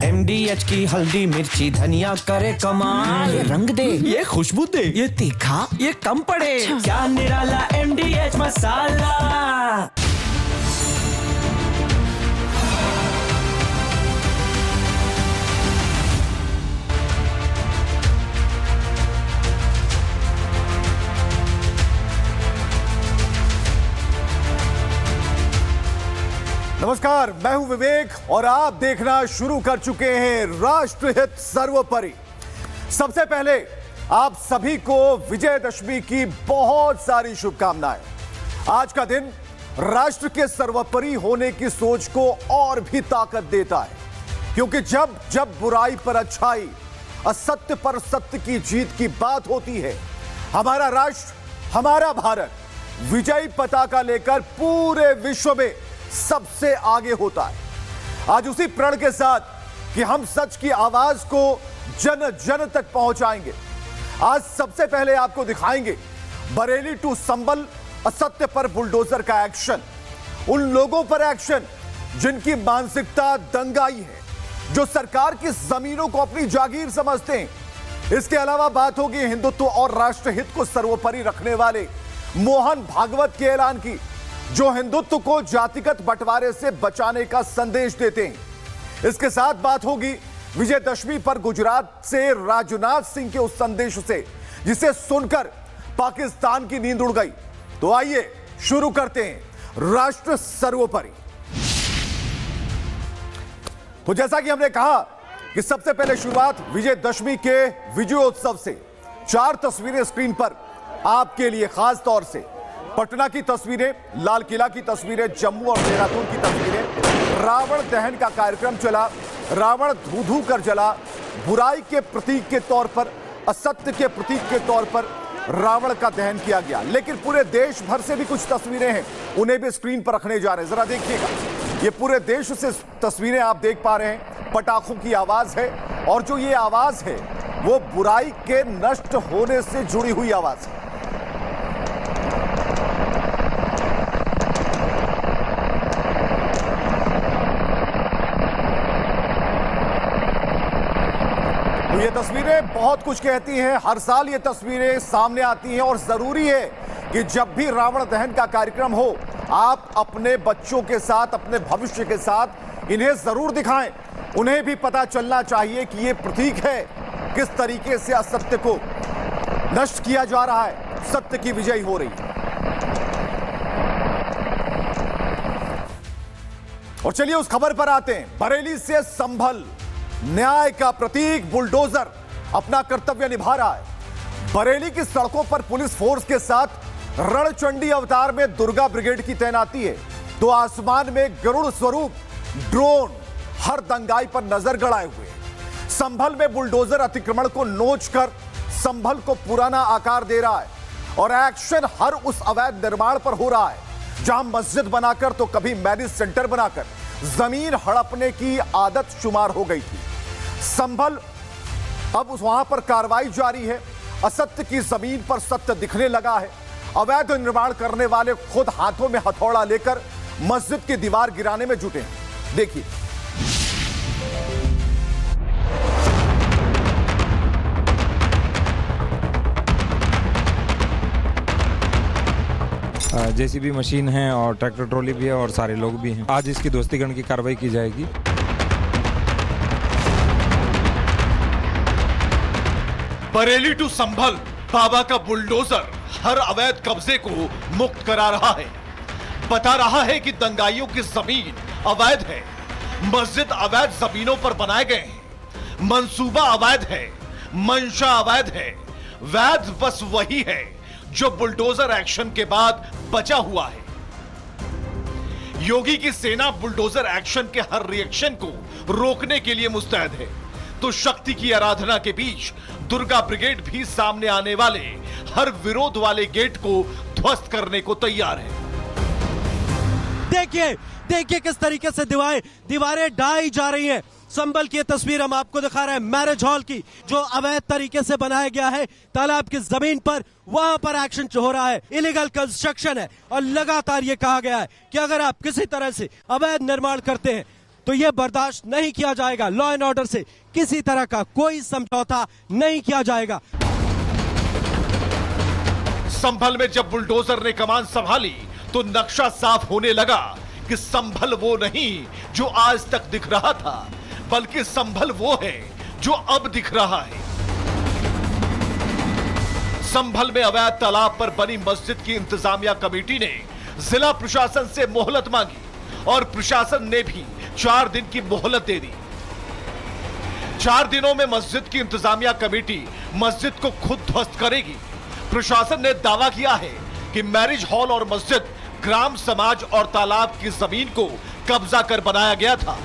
MDH की हल्दी मिर्ची धनिया करे कमाल। ये रंग दे, ये खुशबू दे, ये तीखा, ये कम पड़े। अच्छा। क्या निराला MDH मसाला। नमस्कार, मैं हूं विवेक और आप देखना शुरू कर चुके हैं राष्ट्रहित सर्वोपरि। सबसे पहले आप सभी को विजयदशमी की बहुत सारी शुभकामनाएं। आज का दिन राष्ट्र के सर्वोपरि होने की सोच को और भी ताकत देता है, क्योंकि जब जब बुराई पर अच्छाई, असत्य पर सत्य की जीत की बात होती है, हमारा राष्ट्र, हमारा भारत विजयी पताका लेकर पूरे विश्व में सबसे आगे होता है। आज उसी प्रण के साथ कि हम सच की आवाज को जन जन तक पहुंचाएंगे, आज सबसे पहले आपको दिखाएंगे बरेली टू संभल असत्य पर बुलडोजर का एक्शन। उन लोगों पर एक्शन जिनकी मानसिकता दंगाई है, जो सरकार की जमीनों को अपनी जागीर समझते हैं। इसके अलावा बात होगी हिंदुत्व और राष्ट्रहित को सर्वोपरि रखने वाले मोहन भागवत के ऐलान की, जो हिंदुत्व को जातिगत बंटवारे से बचाने का संदेश देते हैं। इसके साथ बात होगी विजयदशमी पर गुजरात से राजनाथ सिंह के उस संदेश से, जिसे सुनकर पाकिस्तान की नींद उड़ गई। तो आइए शुरू करते हैं राष्ट्र सर्वोपरि। तो जैसा कि हमने कहा कि सबसे पहले शुरुआत विजयदशमी के विजयोत्सव से। 4 तस्वीरें स्क्रीन पर आपके लिए, खास तौर से पटना की तस्वीरें, लाल किला की तस्वीरें, जम्मू और देहरादून की तस्वीरें। रावण दहन का कार्यक्रम चला, रावण धू धू कर जला। बुराई के प्रतीक के तौर पर, असत्य के प्रतीक के तौर पर रावण का दहन किया गया। लेकिन पूरे देश भर से भी कुछ तस्वीरें हैं, उन्हें भी स्क्रीन पर रखने जा रहे हैं। जरा देखिएगा, ये पूरे देश से तस्वीरें आप देख पा रहे हैं। पटाखों की आवाज है, और जो ये आवाज है वो बुराई के नष्ट होने से जुड़ी हुई आवाज है। ये तस्वीरें बहुत कुछ कहती हैं। हर साल ये तस्वीरें सामने आती हैं, और जरूरी है कि जब भी रावण दहन का कार्यक्रम हो, आप अपने बच्चों के साथ, अपने भविष्य के साथ इन्हें जरूर दिखाएं। उन्हें भी पता चलना चाहिए कि ये प्रतीक है किस तरीके से असत्य को नष्ट किया जा रहा है, सत्य की विजयी हो रही है। और चलिए उस खबर पर आते हैं। बरेली से संभल, न्याय का प्रतीक बुलडोजर अपना कर्तव्य निभा रहा है। बरेली की सड़कों पर पुलिस फोर्स के साथ रणचंडी अवतार में दुर्गा ब्रिगेड की तैनाती है। तो आसमान में गरुड़ स्वरूप ड्रोन हर दंगाई पर नजर गड़ाए हुए हैं। संभल में बुलडोजर अतिक्रमण को नोचकर संभल को पुराना आकार दे रहा है, और एक्शन हर उस अवैध निर्माण पर हो रहा है जहां मस्जिद बनाकर तो कभी मैरिज सेंटर बनाकर जमीन हड़पने की आदत शुमार हो गई थी। संभल अब वहां पर कार्रवाई जारी है। असत्य की जमीन पर सत्य दिखने लगा है। अवैध निर्माण करने वाले खुद हाथों में हथौड़ा लेकर मस्जिद की दीवार गिराने में जुटे हैं। देखिए, जेसीबी मशीन है और ट्रैक्टर ट्रॉली भी है और सारे लोग भी हैं। आज इसकी दोस्तीगण की कार्रवाई की जाएगी। बरेली टू संभल, बाबा का बुलडोजर हर अवैध कब्जे को मुक्त करा रहा है। बता रहा है कि दंगाइयों की जमीन अवैध है, मस्जिद अवैध जमीनों पर बनाए गए हैं, मंसूबा अवैध है, मंशा अवैध है। वैध बस वही है जो बुलडोजर एक्शन के बाद बचा हुआ है। योगी की सेना बुलडोजर एक्शन के हर रिएक्शन को रोकने के लिए मुस्तैद है। तो शक्ति की आराधना के बीच दुर्गा ब्रिगेड भी सामने आने वाले हर विरोध वाले गेट को ध्वस्त करने को तैयार है। देखिए देखिए किस तरीके से दीवारें ढाई जा रही हैं। संभल की तस्वीर हम आपको दिखा रहे हैं, मैरिज हॉल की, जो अवैध तरीके से बनाया गया है तालाब की जमीन पर, वहां पर एक्शन हो रहा है, इलीगल कंस्ट्रक्शन है। और लगातार ये कहा गया है कि अगर आप किसी तरह से अवैध निर्माण करते हैं तो यह बर्दाश्त नहीं किया जाएगा। लॉ एंड ऑर्डर से किसी तरह का कोई समझौता नहीं किया जाएगा। संभल में जब बुलडोजर ने कमान संभाली तो नक्शा साफ होने लगा कि संभल वो नहीं जो आज तक दिख रहा था, बल्कि संभल वो है जो अब दिख रहा है। संभल में अवैध तालाब पर बनी मस्जिद की इंतजामिया कमेटी ने जिला प्रशासन से मोहलत मांगी और प्रशासन ने भी 4 दिन की मोहलत दे दी। 4 दिनों में मस्जिद की इंतजामिया कमेटी मस्जिद को खुद ध्वस्त करेगी। प्रशासन ने दावा किया है कि मैरिज हॉल और मस्जिद ग्राम समाज और तालाब की जमीन को कब्जा कर बनाया गया था।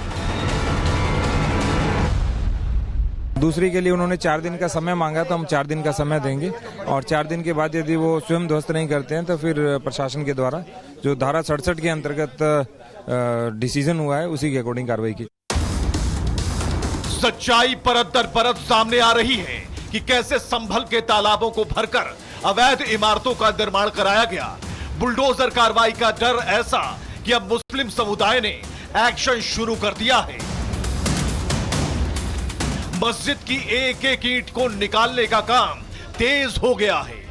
दूसरी के लिए उन्होंने 4 दिन का समय मांगा, तो हम 4 दिन का समय देंगे और 4 दिन के बाद यदि वो स्वयं ध्वस्त नहीं करते हैं तो फिर प्रशासन के द्वारा जो धारा 67 के अंतर्गत डिसीजन हुआ है उसी के अकॉर्डिंग कार्रवाई की। सच्चाई परत दर परत सामने आ रही है कि कैसे संभल के तालाबों को भरकर अवैध इमारतों का निर्माण कराया गया। बुलडोजर कार्रवाई का डर ऐसा कि अब मुस्लिम समुदाय ने एक्शन शुरू कर दिया है। मस्जिद की एक एक ईंट को निकालने का काम तेज हो गया है।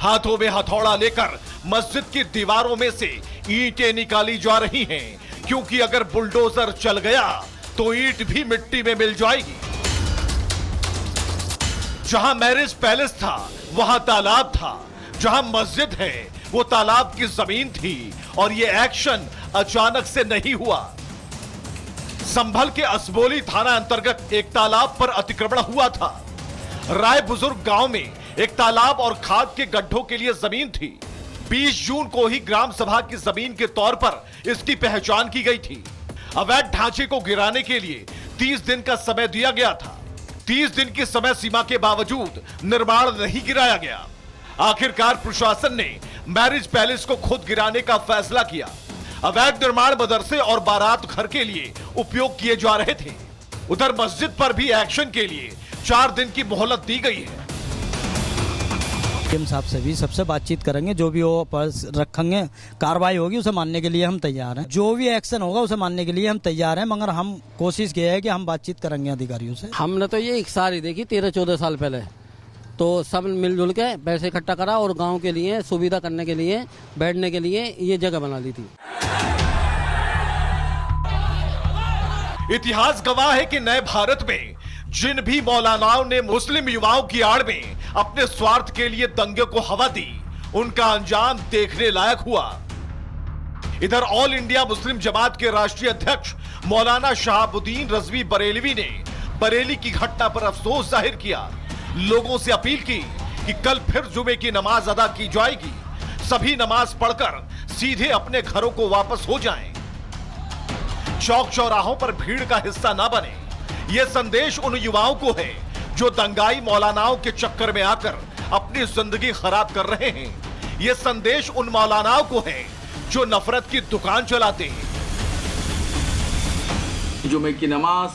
हाथों में हथौड़ा लेकर मस्जिद की दीवारों में से ईंटें निकाली जा रही हैं, क्योंकि अगर बुलडोजर चल गया तो ईंट भी मिट्टी में मिल जाएगी। जहां मैरिज पैलेस था वहां तालाब था, जहां मस्जिद है वो तालाब की जमीन थी और यह एक्शन अचानक से नहीं हुआ। संभल के असबोली थाना अंतर्गत एक तालाब पर अतिक्रमण हुआ था। राय बुजुर्ग गांव में एक तालाब और खाद के गड्ढों के लिए जमीन थी। 20 जून को ही ग्राम सभा की जमीन के तौर पर इसकी पहचान की गई थी। अवैध ढांचे को गिराने के लिए 30 दिन का समय दिया गया था। 30 दिन की समय सीमा के बावजूद निर्माण नहीं गिराया गया। आखिरकार प्रशासन ने मैरिज पैलेस को खुद गिराने का फैसला किया। अवैध निर्माण मदरसे और बारात घर के लिए उपयोग किए जा रहे थे। उधर मस्जिद पर भी एक्शन के लिए 4 दिन की मोहलत दी गई है। एम साहब से भी सबसे बातचीत करेंगे, जो भी वो रखेंगे कार्रवाई होगी उसे मानने के लिए हम तैयार हैं। जो भी एक्शन होगा उसे मानने के लिए हम तैयार हैं, मगर हम कोशिश किए है कि हम बातचीत करेंगे अधिकारियों से। हमने तो ये एक सारी देखी 13-14 साल पहले, तो सब मिलजुल के पैसे इकट्ठा करा और गांव के लिए सुविधा करने के लिए बैठने के लिए ये जगह बना ली थी। इतिहास गवाह है कि नए भारत में जिन भी मौलानाओं ने मुस्लिम युवाओं की आड़ में अपने स्वार्थ के लिए दंगे को हवा दी, उनका अंजाम देखने लायक हुआ। इधर ऑल इंडिया मुस्लिम जमात के राष्ट्रीय अध्यक्ष मौलाना शहाबुद्दीन रजवी बरेलवी ने बरेली की घटना पर अफसोस जाहिर किया। लोगों से अपील की कि कल फिर जुमे की नमाज अदा की जाएगी। सभी नमाज पढ़कर सीधे अपने घरों को वापस हो जाएं। चौक चौराहों पर भीड़ का हिस्सा ना बने। यह संदेश उन युवाओं को है जो दंगाई मौलानाओं के चक्कर में आकर अपनी जिंदगी खराब कर रहे हैं। यह संदेश उन मौलानाओं को है जो नफरत की दुकान चलाते हैं। जुमे की नमाज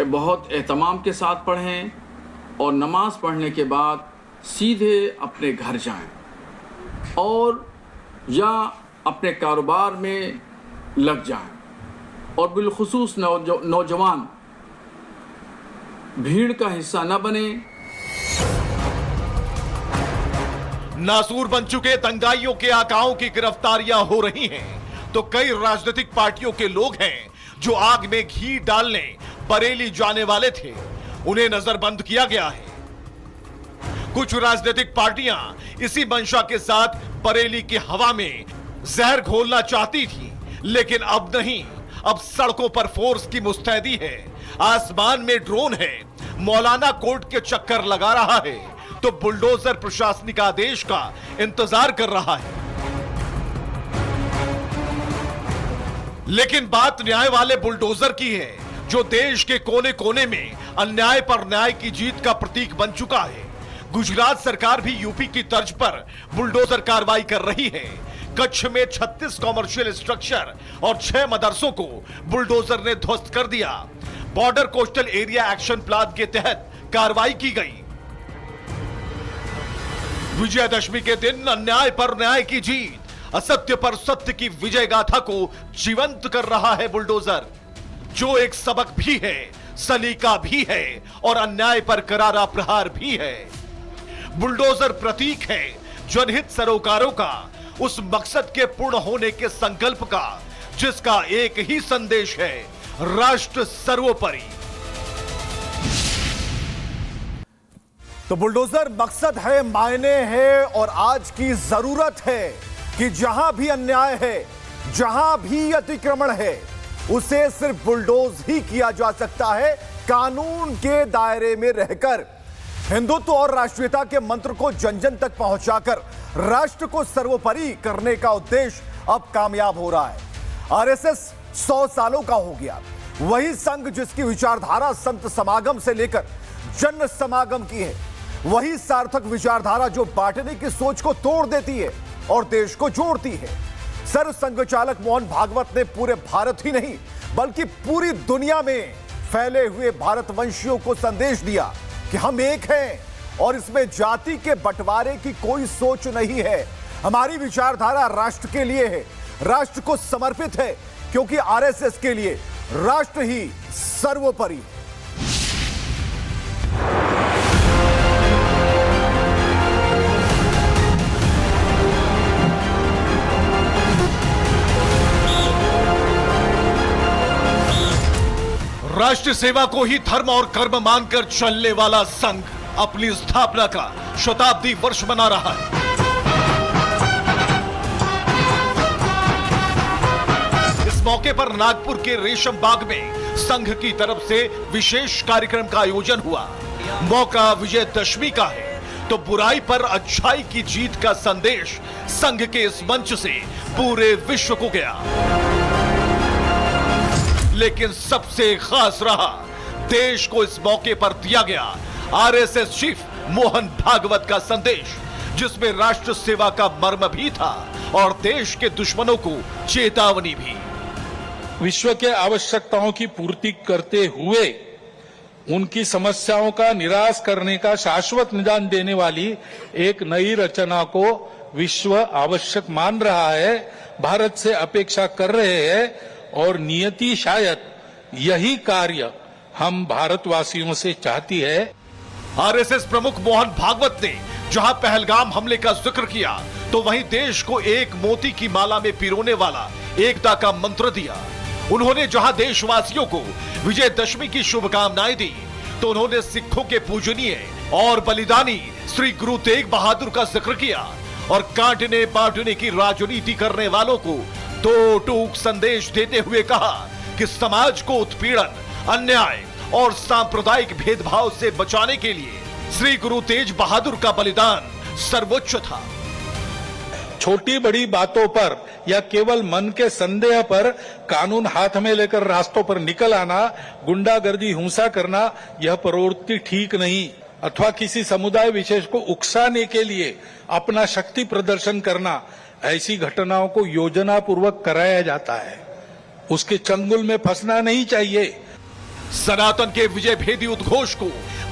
बहुत एहतमाम के साथ पढ़ें और नमाज पढ़ने के बाद सीधे अपने घर जाएं और या अपने कारोबार में लग जाएं। और बिलखुसूस नौजवान भीड़ का हिस्सा न बने। नासूर बन चुके दंगाइयों के आकाओं की गिरफ्तारियां हो रही हैं, तो कई राजनीतिक पार्टियों के लोग हैं जो आग में घी डालने बरेली जाने वाले थे, उन्हें नजरबंद किया गया है। कुछ राजनीतिक पार्टियां इसी मंशा के साथ बरेली की हवा में जहर घोलना चाहती थी, लेकिन अब नहीं। अब सड़कों पर फोर्स की मुस्तैदी है, आसमान में ड्रोन है, मौलाना कोर्ट के चक्कर लगा रहा है, तो बुलडोजर प्रशासनिक आदेश का इंतजार कर रहा है। लेकिन बात न्याय वाले बुलडोजर की है, जो देश के कोने कोने में अन्याय पर न्याय की जीत का प्रतीक बन चुका है। गुजरात सरकार भी यूपी की तर्ज पर बुलडोजर कार्रवाई कर रही है। कच्छ में 36 कॉमर्शियल स्ट्रक्चर और 6 मदरसों को बुलडोजर ने ध्वस्त कर दिया। Border coastal area action plan के तहत कार्रवाई की गई। विजयदशमी के दिन अन्याय पर न्याय की जीत, असत्य पर सत्य की विजय गाथा को जीवंत कर रहा है बुलडोजर। जो एक सबक भी है, सलीका भी है और अन्याय पर करारा प्रहार भी है। बुलडोजर प्रतीक है जनहित सरोकारों का, उस मकसद के पूर्ण होने के संकल्प का, जिसका एक ही संदेश है, राष्ट्र सर्वोपरि। तो बुलडोजर मकसद है, मायने है और आज की जरूरत है कि जहां भी अन्याय है, जहां भी अतिक्रमण है, उसे सिर्फ बुलडोज ही किया जा सकता है, कानून के दायरे में रहकर। हिंदुत्व और राष्ट्रीयता के मंत्र को जन जन तक पहुंचाकर राष्ट्र को सर्वोपरि करने का उद्देश्य अब कामयाब हो रहा है। आरएसएस 100 सालों का हो गया, वही संघ जिसकी विचारधारा संत समागम से लेकर जन समागम की है, वही सार्थक विचारधारा जो बांटने की सोच को तोड़ देती है और देश को जोड़ती है। सर्व संघ चालक मोहन भागवत ने पूरे भारत ही नहीं बल्कि पूरी दुनिया में फैले हुए भारतवंशियों को संदेश दिया कि हम एक हैं और इसमें जाति के बंटवारे की कोई सोच नहीं है। हमारी विचारधारा राष्ट्र के लिए है, राष्ट्र को समर्पित है, क्योंकि आरएसएस के लिए राष्ट्र ही सर्वोपरि है। राष्ट्र सेवा को ही धर्म और कर्म मानकर चलने वाला संघ अपनी स्थापना का शताब्दी वर्ष मना रहा है। इस मौके पर नागपुर के रेशम बाग में संघ की तरफ से विशेष कार्यक्रम का आयोजन हुआ। मौका विजयदशमी का है, तो बुराई पर अच्छाई की जीत का संदेश संघ के इस मंच से पूरे विश्व को गया। लेकिन सबसे खास रहा, देश को इस मौके पर दिया गया आरएसएस चीफ मोहन भागवत का संदेश, जिसमें राष्ट्र सेवा का मर्म भी था और देश के दुश्मनों को चेतावनी भी। विश्व के आवश्यकताओं की पूर्ति करते हुए उनकी समस्याओं का निराश करने का शाश्वत निदान देने वाली एक नई रचना को विश्व आवश्यक मान रहा है, भारत से अपेक्षा कर रहे हैं और नियति शायद यही कार्य हम भारतवासियों से चाहती है। आरएसएस प्रमुख मोहन भागवत ने जहां पहलगाम हमले का जिक्र किया, तो वहीं देश को एक मोती की माला में पिरोने वाला एकता का मंत्र दिया। उन्होंने जहां देशवासियों को विजयदशमी की शुभकामनाएं दी, तो उन्होंने सिखों के पूजनीय और बलिदानी श्री गुरु तेग बहादुर का जिक्र किया और काटने बांटने की राजनीति करने वालों को दो टूक संदेश देते हुए कहा कि समाज को उत्पीड़न, अन्याय और सांप्रदायिक भेदभाव से बचाने के लिए श्री गुरु तेज बहादुर का बलिदान सर्वोच्च था। छोटी बड़ी बातों पर या केवल मन के संदेह पर कानून हाथ में लेकर रास्तों पर निकल आना, गुंडागर्दी, हिंसा करना, यह प्रवृत्ति ठीक नहीं। अथवा किसी समुदाय विशेष को उकसाने के लिए अपना शक्ति प्रदर्शन करना, ऐसी घटनाओं को योजना पूर्वक कराया जाता है। उसके चंगुल में फंसना नहीं चाहिए। सनातन के विजय भेदी उद्घोष को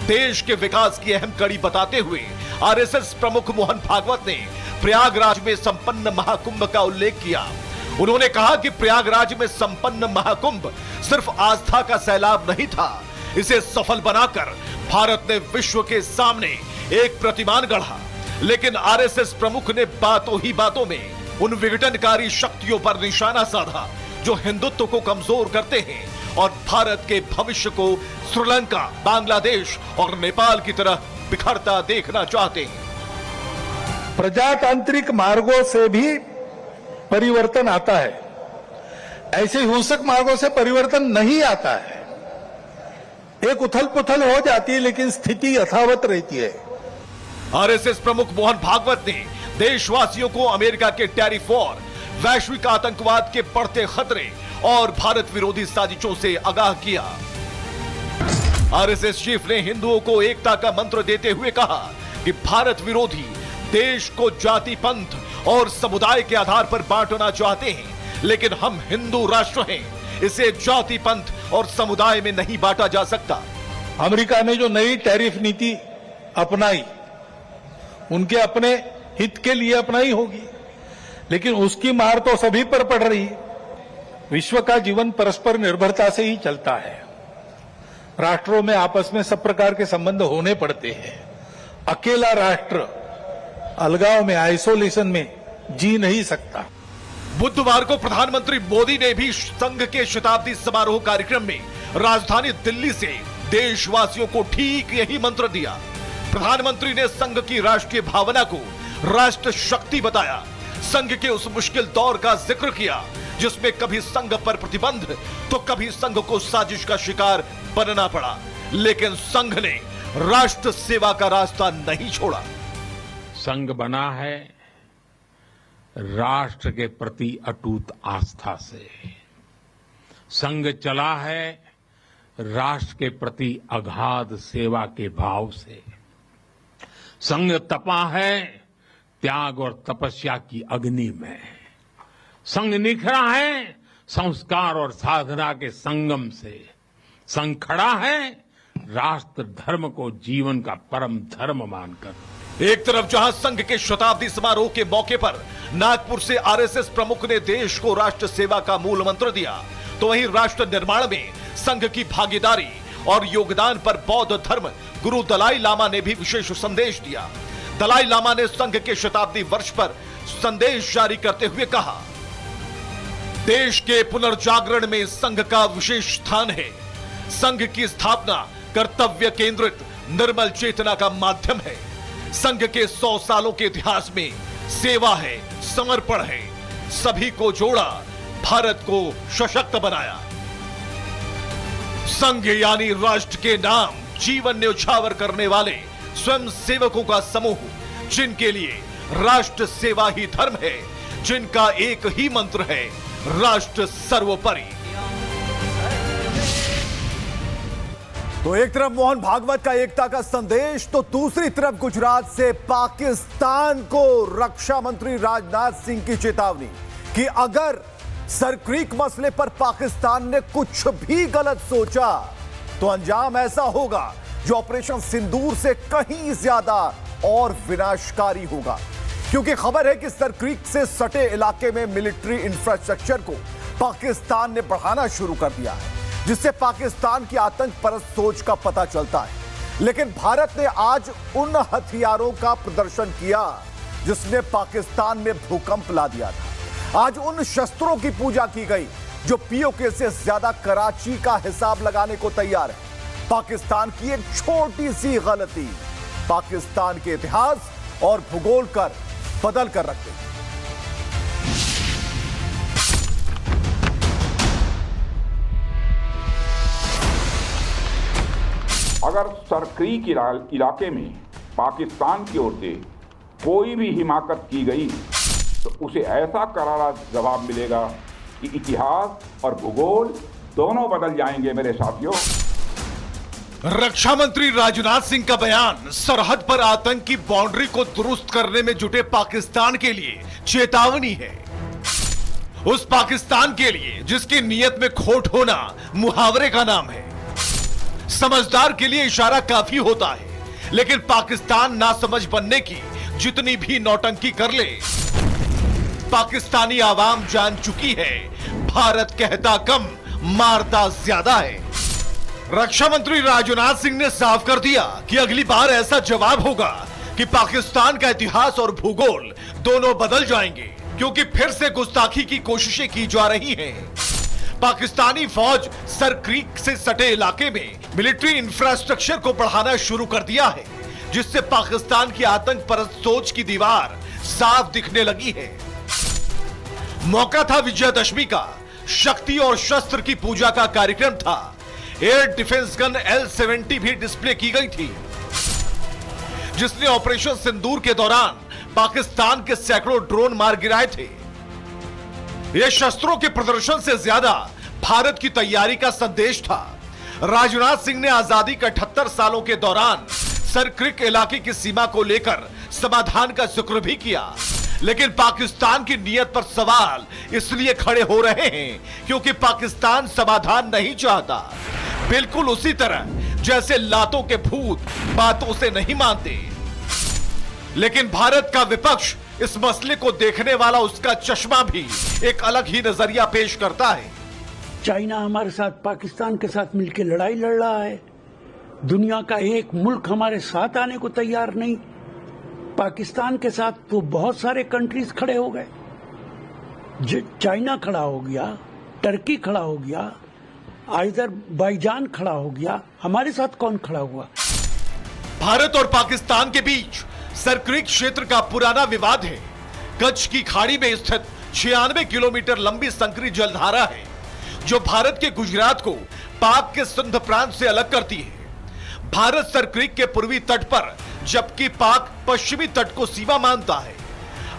देश के विकास की अहम कड़ी बताते हुए आरएसएस प्रमुख मोहन भागवत ने प्रयागराज में संपन्न महाकुंभ का उल्लेख किया। उन्होंने कहा कि प्रयागराज में संपन्न महाकुंभ सिर्फ आस्था का सैलाब नहीं था, इसे सफल बनाकर भारत ने विश्व के सामने एक प्रतिमान गढ़ा। लेकिन आरएसएस प्रमुख ने बातों ही बातों में उन विघटनकारी शक्तियों पर निशाना साधा जो हिंदुत्व को कमजोर करते हैं और भारत के भविष्य को श्रीलंका, बांग्लादेश और नेपाल की तरह बिखरता देखना चाहते हैं। प्रजातांत्रिक मार्गों से भी परिवर्तन आता है, ऐसे हिंसक मार्गों से परिवर्तन नहीं आता है। एक उथल पुथल हो जाती है लेकिन स्थिति यथावत रहती है। आरएसएस प्रमुख मोहन भागवत ने देशवासियों को अमेरिका के टैरिफ वॉर, वैश्विक आतंकवाद के बढ़ते खतरे और भारत विरोधी साजिशों से आगाह किया। आरएसएस चीफ ने हिंदुओं को एकता का मंत्र देते हुए कहा कि भारत विरोधी देश को जाति, पंथ और समुदाय के आधार पर बांटना चाहते हैं, लेकिन हम हिंदू राष्ट्र हैं, इसे जाति, पंथ और समुदाय में नहीं बांटा जा सकता। अमेरिका ने जो नई टैरिफ नीति अपनाई, उनके अपने हित के लिए अपनाई होगी, लेकिन उसकी मार तो सभी पर पड़ रही है। विश्व का जीवन परस्पर निर्भरता से ही चलता है। राष्ट्रों में आपस में सब प्रकार के संबंध होने पड़ते हैं। अकेला राष्ट्र अलगाव में, आइसोलेशन में जी नहीं सकता। बुधवार को प्रधानमंत्री मोदी ने भी संघ के शताब्दी समारोह कार्यक्रम में राजधानी दिल्ली से देशवासियों को ठीक यही मंत्र दिया। प्रधानमंत्री ने संघ की राष्ट्रीय भावना को राष्ट्र शक्ति बताया। संघ के उस मुश्किल दौर का जिक्र किया जिसमें कभी संघ पर प्रतिबंध तो कभी संघ को साजिश का शिकार बनना पड़ा, लेकिन संघ ने राष्ट्र सेवा का रास्ता नहीं छोड़ा। संघ बना है राष्ट्र के प्रति अटूट आस्था से। संघ चला है राष्ट्र के प्रति अगाध सेवा के भाव से। संघ तपा है त्याग और तपस्या की अग्नि में। संघ निखरा है संस्कार और साधना के संगम से। संघ खड़ा है राष्ट्र धर्म को जीवन का परम धर्म मानकर। एक तरफ जहां संघ के शताब्दी समारोह के मौके पर नागपुर से आरएसएस प्रमुख ने देश को राष्ट्र सेवा का मूल मंत्र दिया, तो वहीं राष्ट्र निर्माण में संघ की भागीदारी और योगदान पर बौद्ध धर्म गुरु दलाई लामा ने भी विशेष संदेश दिया। दलाई लामा ने संघ के शताब्दी वर्ष पर संदेश जारी करते हुए कहा, देश के पुनर्जागरण में संघ का विशेष स्थान है। संघ की स्थापना कर्तव्य केंद्रित निर्मल चेतना का माध्यम है। संघ के 100 सालों के इतिहास में सेवा है, समर्पण है, सभी को जोड़ा, भारत को सशक्त बनाया। संघ यानी राष्ट्र के नाम जीवन न्यौछावर करने वाले स्वयं सेवकों का समूह, जिनके लिए राष्ट्र सेवा ही धर्म है, जिनका एक ही मंत्र है, राष्ट्र सर्वोपरि। तो एक तरफ मोहन भागवत का एकता का संदेश, तो दूसरी तरफ गुजरात से पाकिस्तान को रक्षा मंत्री राजनाथ सिंह की चेतावनी कि अगर सरक्रीक मसले पर पाकिस्तान ने कुछ भी गलत सोचा तो अंजाम ऐसा होगा जो ऑपरेशन सिंदूर से कहीं ज्यादा और विनाशकारी होगा। क्योंकि खबर है कि सरक्रीक से सटे इलाके में मिलिट्री इंफ्रास्ट्रक्चर को पाकिस्तान ने बढ़ाना शुरू कर दिया है, जिससे पाकिस्तान की आतंक परस्त सोच का पता चलता है। लेकिन भारत ने आज उन हथियारों का प्रदर्शन किया जिसने पाकिस्तान में भूकंप ला दिया था। आज उन शस्त्रों की पूजा की गई जो पीओके से ज्यादा कराची का हिसाब लगाने को तैयार है। पाकिस्तान की एक छोटी सी गलती पाकिस्तान के इतिहास और भूगोल कर बदल कर रख देगी। अगर सरक्रीक इलाके में पाकिस्तान की ओर से कोई भी हिमाकत की गई तो उसे ऐसा करारा जवाब मिलेगा कि इतिहास और भूगोल दोनों बदल जाएंगे मेरे साथियों। रक्षा मंत्री राजनाथ सिंह का बयान सरहद पर आतंक की बाउंड्री को दुरुस्त करने में जुटे पाकिस्तान के लिए चेतावनी है। उस पाकिस्तान के लिए जिसकी नीयत में खोट होना मुहावरे का नाम है। समझदार के लिए इशारा काफी होता है, लेकिन पाकिस्तान नासमझ बनने की जितनी भी नौटंकी कर ले, पाकिस्तानी आवाम जान चुकी है भारत कहता कम मारता ज्यादा है। रक्षा मंत्री राजनाथ सिंह ने साफ कर दिया कि अगली बार ऐसा जवाब होगा कि पाकिस्तान का इतिहास और भूगोल दोनों बदल जाएंगे, क्योंकि फिर से गुस्ताखी की कोशिशें की जा रही हैं। पाकिस्तानी फौज सरक्रीक से सटे इलाके में मिलिट्री इंफ्रास्ट्रक्चर को बढ़ाना शुरू कर दिया है, जिससे पाकिस्तान की आतंक परस्त सोच की दीवार साफ दिखने लगी है। मौका था विजयदशमी का, शक्ति और शस्त्र की पूजा का कार्यक्रम था। एयर डिफेंस गन L-70 भी डिस्प्ले की गई थी, जिसने ऑपरेशन सिंदूर के दौरान पाकिस्तान के सैकड़ों ड्रोन मार गिराए थे। यह शस्त्रों के प्रदर्शन से ज्यादा भारत की तैयारी का संदेश था। राजनाथ सिंह ने आजादी के 78 सालों के दौरान सरक्रीक इलाके की सीमा को लेकर समाधान का जिक्र भी किया, लेकिन पाकिस्तान की नीयत पर सवाल इसलिए खड़े हो रहे हैं क्योंकि पाकिस्तान समाधान नहीं चाहता। बिल्कुल उसी तरह जैसे लातों के भूत बातों से नहीं मानते। लेकिन भारत का विपक्ष इस मसले को देखने वाला उसका चश्मा भी एक अलग ही नजरिया पेश करता है। चाइना हमारे साथ, पाकिस्तान के साथ मिलकर लड़ाई लड़ रहा है। दुनिया का एक मुल्क हमारे साथ आने को तैयार नहीं। पाकिस्तान के साथ तो बहुत सारे कंट्रीज खड़े हो गए। चाइना खड़ा हो गया, टर्की खड़ा हो गया, अजरबैजान खड़ा हो गया। हमारे साथ कौन खड़ा हुआ? भारत और पाकिस्तान के बीच सरक्रीक क्षेत्र का पुराना विवाद है। कच्छ की खाड़ी में स्थित 96 किलोमीटर लंबी संकरी जलधारा है जो भारत के गुजरात को पाक के सिंध प्रांत से अलग करती है। भारत सरक्रीक के पूर्वी तट पर जबकि पाक पश्चिमी तट को सीमा मानता है।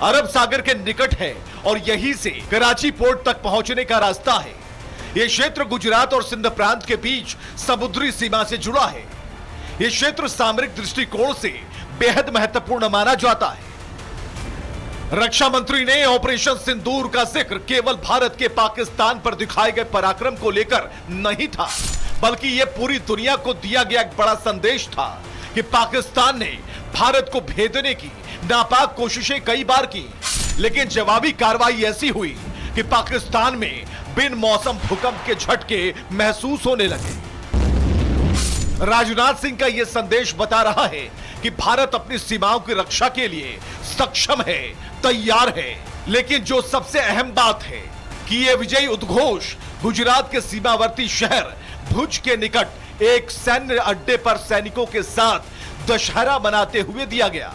अरब सागर के निकट है और यहीं से कराची पोर्ट तक पहुंचने का रास्ता है। यह क्षेत्र गुजरात और सिंध प्रांत के बीच समुद्री सीमा से जुड़ा है। यह क्षेत्र सामरिक दृष्टिकोण से बेहद महत्वपूर्ण माना जाता है। रक्षा मंत्री ने ऑपरेशन सिंदूर का जिक्र केवल भारत के पाकिस्तान पर दिखाए गए पराक्रम को लेकर नहीं था, बल्कि यह पूरी दुनिया को दिया गया एक बड़ा संदेश था कि पाकिस्तान ने भारत को भेदने की नापाक कोशिशें कई बार की, लेकिन जवाबी कार्रवाई ऐसी हुई कि पाकिस्तान में बिन मौसम भूकंप के झटके महसूस होने लगे। राजनाथ सिंह का यह संदेश बता रहा है कि भारत अपनी सीमाओं की रक्षा के लिए सक्षम है, तैयार है। लेकिन जो सबसे अहम बात है कि यह विजयी उद्घोष गुजरात के सीमावर्ती शहर भुज के निकट एक सैन्य अड्डे पर सैनिकों के साथ दशहरा मनाते हुए दिया गया,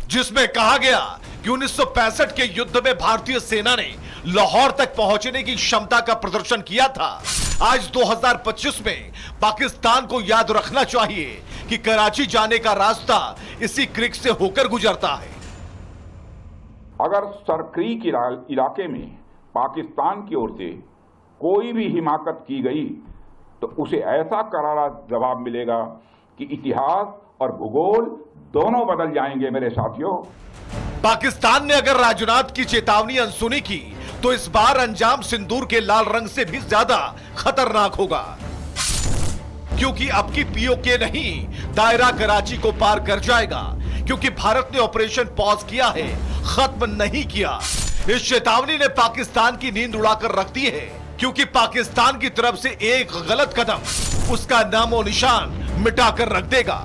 जिसमें कहा गया कि 1965 के युद्ध में भारतीय सेना ने लाहौर तक पहुंचने की क्षमता का प्रदर्शन किया था। आज 2025 में पाकिस्तान को याद रखना चाहिए कि कराची जाने का रास्ता इसी क्रीक से होकर गुजरता है। अगर सरक्रीक इलाके में पाकिस्तान की ओर से कोई भी हिमाकत की गई तो उसे ऐसा करारा जवाब मिलेगा कि इतिहास और भूगोल दोनों बदल जाएंगे। मेरे साथियों, पाकिस्तान ने अगर राजनाथ की चेतावनी अनसुनी की तो इस बार अंजाम सिंदूर के लाल रंग से भी ज्यादा खतरनाक होगा, क्योंकि अब की पीओके नहीं, दायरा कराची को पार कर जाएगा, क्योंकि भारत ने ऑपरेशन पॉज किया है, खत्म नहीं किया। इस चेतावनी ने पाकिस्तान की नींद उड़ाकर रख दी है, क्योंकि पाकिस्तान की तरफ से एक गलत कदम उसका नामो निशान मिटाकर रख देगा।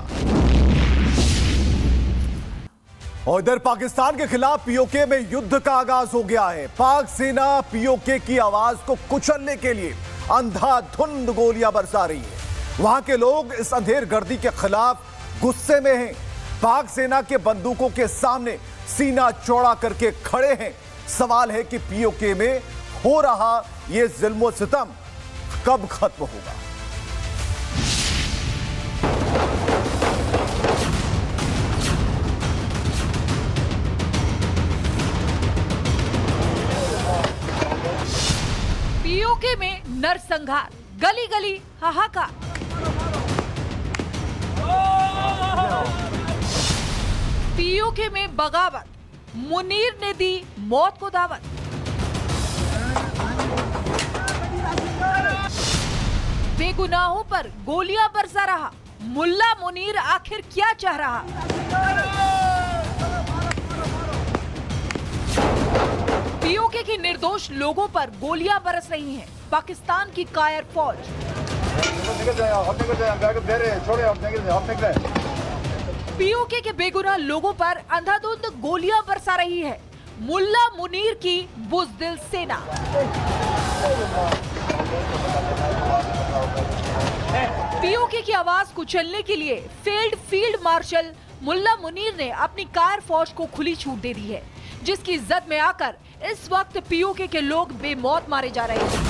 और इधर पाकिस्तान के खिलाफ पीओके में युद्ध का आगाज हो गया है। पाक सेना पीओके की आवाज को कुचलने के लिए अंधाधुंध गोलियां बरसा रही है। वहां के लोग इस अंधेर गर्दी के खिलाफ गुस्से में हैं। पाक सेना के बंदूकों के सामने सीना चौड़ा करके खड़े हैं। सवाल है कि पीओके में हो रहा यह जुल्म सितम कब खत्म होगा। पीओके में नरसंहार, गली गली हाहाकार। पीओके में बगावत, मुनीर ने दी मौत को दावत। बेगुनाहों पर गोलियां बरसा रहा, मुल्ला मुनीर आखिर क्या चाह रहा? पीओके की निर्दोष लोगों पर गोलियां बरस रही हैं। पाकिस्तान की कायर फौज पीओके के बेगुनाह लोगों पर अंधाधुंध गोलियां बरसा रही है। मुल्ला मुनीर की बुज़दिल सेना। पीओके की आवाज कुचलने के लिए फील्ड मार्शल मुल्ला मुनीर ने अपनी कायर फौज को खुली छूट दे दी है, जिसकी जद में आकर इस वक्त पीओके के लोग बेमौत मारे जा रहे हैं।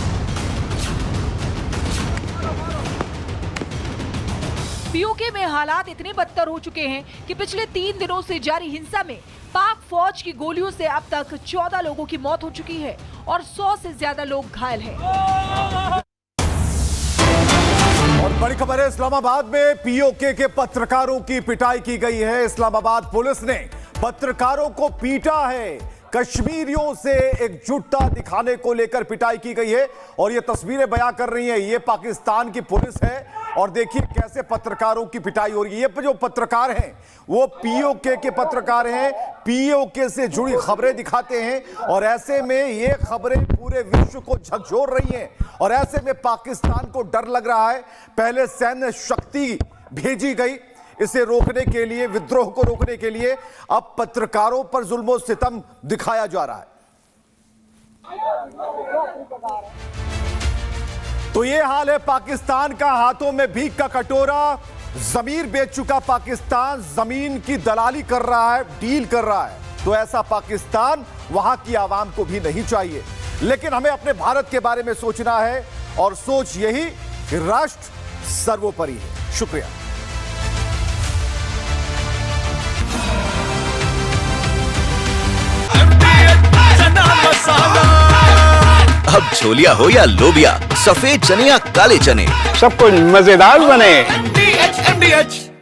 पीओके में हालात इतने बदतर हो चुके हैं कि पिछले 3 दिनों से जारी हिंसा में पाक फौज की गोलियों से अब तक 14 लोगों की मौत हो चुकी है और 100 से ज्यादा लोग घायल हैं। और बड़ी खबर है, इस्लामाबाद में पीओके के पत्रकारों की पिटाई की गई है। इस्लामाबाद पुलिस ने पत्रकारों को पीटा है। कश्मीरियों से एकजुटता दिखाने को लेकर पिटाई की गई है और ये तस्वीरें बयां कर रही हैं। ये पाकिस्तान की पुलिस है और देखिए कैसे पत्रकारों की पिटाई हो रही है। ये जो पत्रकार हैं वो पीओके के पत्रकार हैं, पीओके से जुड़ी खबरें दिखाते हैं और ऐसे में ये खबरें पूरे विश्व को झकझोर रही हैं और ऐसे में पाकिस्तान को डर लग रहा है। पहले सैन्य शक्ति भेजी गई इसे रोकने के लिए, विद्रोह को रोकने के लिए, अब पत्रकारों पर जुल्म और सितम दिखाया जा रहा है। तो ये हाल है पाकिस्तान का, हाथों में भीख का कटोरा, जमीन बेच चुका पाकिस्तान, जमीन की दलाली कर रहा है, डील कर रहा है। तो ऐसा पाकिस्तान वहां की आवाम को भी नहीं चाहिए। लेकिन हमें अपने भारत के बारे में सोचना है और सोच यही कि राष्ट्र सर्वोपरि है। शुक्रिया। अब छोलिया हो या लोबिया, सफेद चने या काले चने, सब कुछ मजेदार बने।